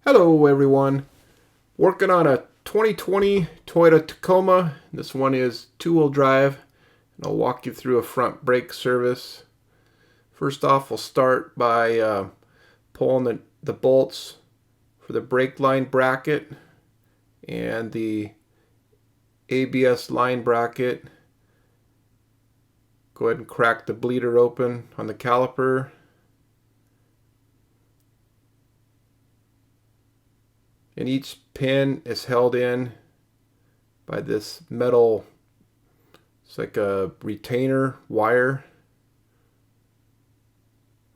Hello everyone. Working on a 2020 Toyota Tacoma. This one is two-wheel drive, and I'll walk you through a front brake service. First off, we'll start by pulling the bolts for the brake line bracket and the ABS line bracket. Go ahead and crack the bleeder open on the caliper. And each pin is held in by this metal, it's like a retainer wire.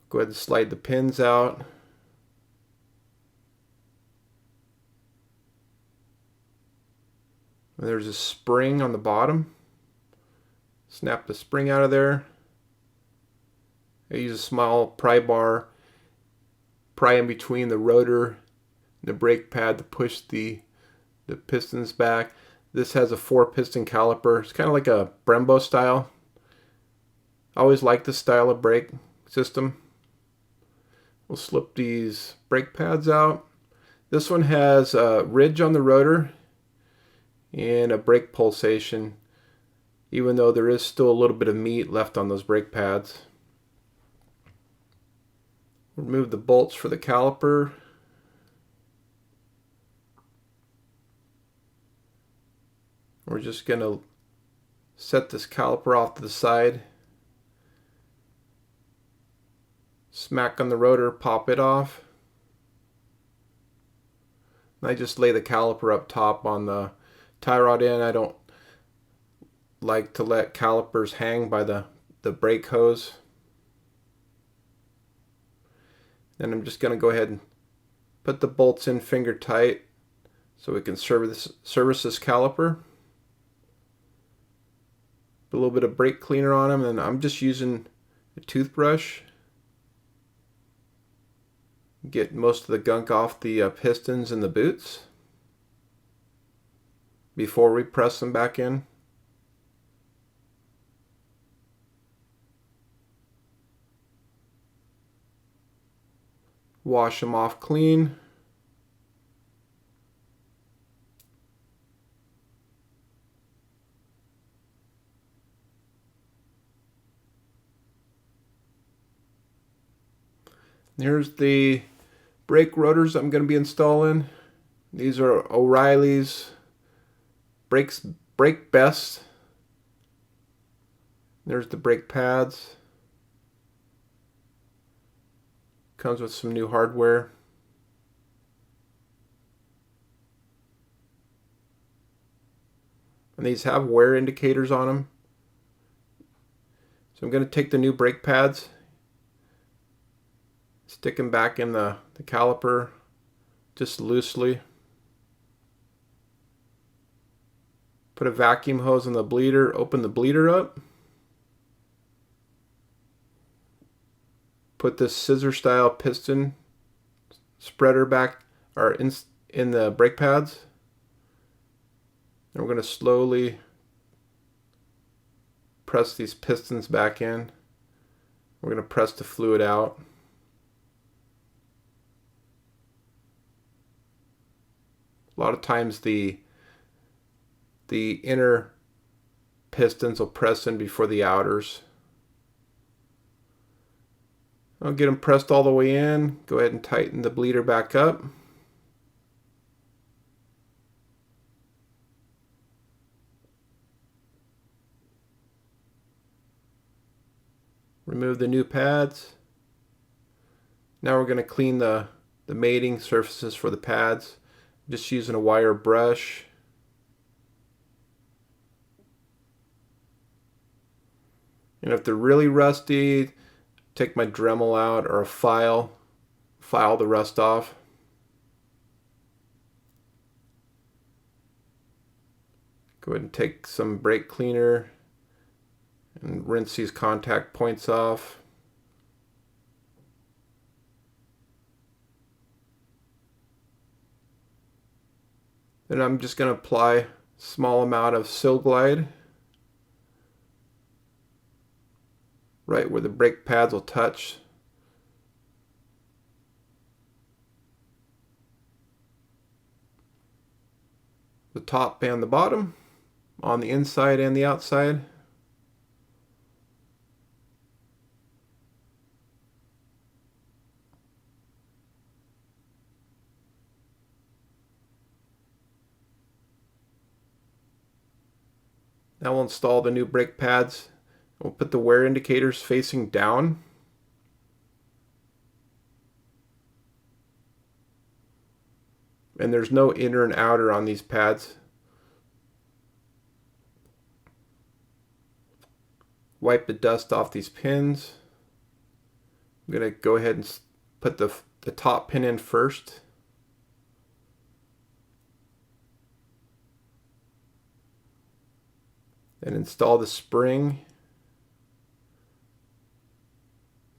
Go ahead and slide the pins out. And there's a spring on the bottom. Snap the spring out of there. I use a small pry bar, pry in between the rotor the brake pad to push the pistons back. This has a 4-piston caliper. It's kind of like a Brembo style. I always like this style of brake system. We'll slip these brake pads out. This one has a ridge on the rotor and a brake pulsation, even though there is still a little bit of meat left on those brake pads. Remove the bolts for the caliper. We're just going to set this caliper off to the side. Smack on the rotor, pop it off. And I just lay the caliper up top on the tie rod end. I don't like to let calipers hang by the brake hose. Then I'm just going to go ahead and put the bolts in finger tight so we can service this caliper. Put a little bit of brake cleaner on them, and I'm just using a toothbrush. Get most of the gunk off the pistons and the boots before we press them back in. Wash them off clean. Here's the brake rotors I'm going to be installing. These are O'Reilly's Brake Best. There's the brake pads. Comes with some new hardware. And these have wear indicators on them. So I'm going to take the new brake pads, stick them back in the caliper just loosely. Put a vacuum hose on the bleeder, open the bleeder up. Put this scissor style piston spreader back or in the brake pads. And we're going to slowly press these pistons back in. We're going to press the fluid out. A lot of times the inner pistons will press in before the outers. I'll get them pressed all the way in. Go ahead and tighten the bleeder back up. Remove the new pads. Now we're going to clean the mating surfaces for the pads. Just using a wire brush. And if they're really rusty, take my Dremel out or a file the rust off. Go ahead and take some brake cleaner and rinse these contact points off. Then I'm just going to apply a small amount of Sil Glide right where the brake pads will touch. the top and the bottom, on the inside and the outside. Now we'll install the new brake pads. We'll put the wear indicators facing down. And there's no inner and outer on these pads. Wipe the dust off these pins. I'm going to go ahead and put the top pin in first. And install the spring.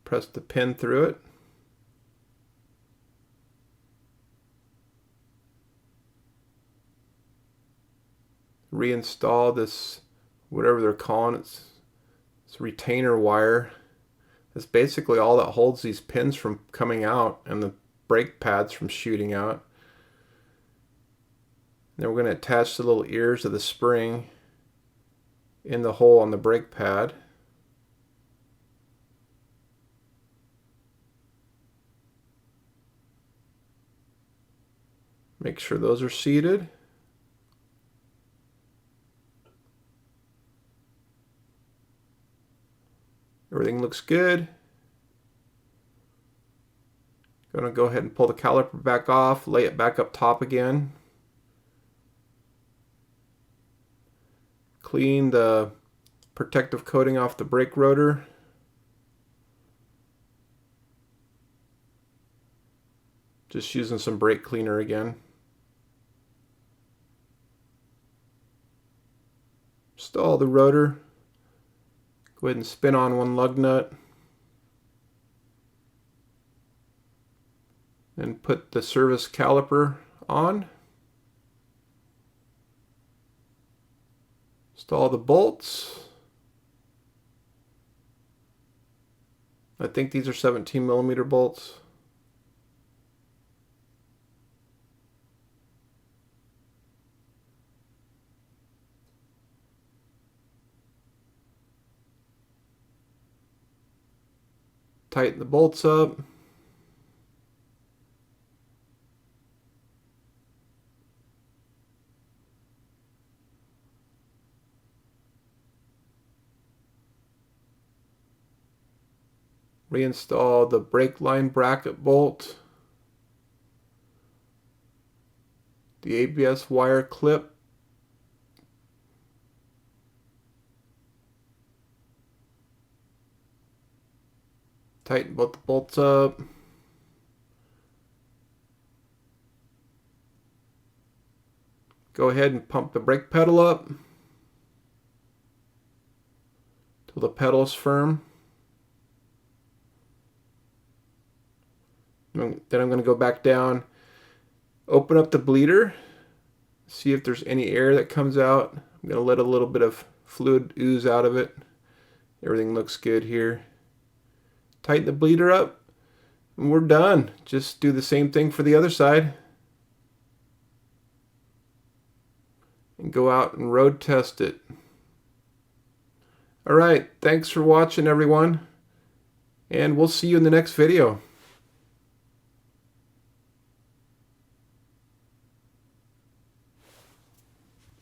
Press the pin through it. Reinstall this, whatever they're calling it, it's retainer wire. That's basically all that holds these pins from coming out and the brake pads from shooting out. Then we're going to attach the little ears of the spring in the hole on the brake pad. Make sure those are seated. Everything looks good. Going to go ahead and pull the caliper back off, lay it back up top again. Clean the protective coating off the brake rotor. Just using some brake cleaner again. Install the rotor. Go ahead and spin on one lug nut. And put the service caliper on. Install the bolts. I think these are 17mm bolts. Tighten the bolts up. Reinstall the brake line bracket bolt. The ABS wire clip. Tighten both the bolts up. Go ahead and pump the brake pedal up till the pedal is firm. Then I'm going to go back down, open up the bleeder, see if there's any air that comes out. I'm going to let a little bit of fluid ooze out of it. Everything looks good here. Tighten the bleeder up, and we're done. Just do the same thing for the other side. And go out and road test it. Alright, thanks for watching everyone, and we'll see you in the next video.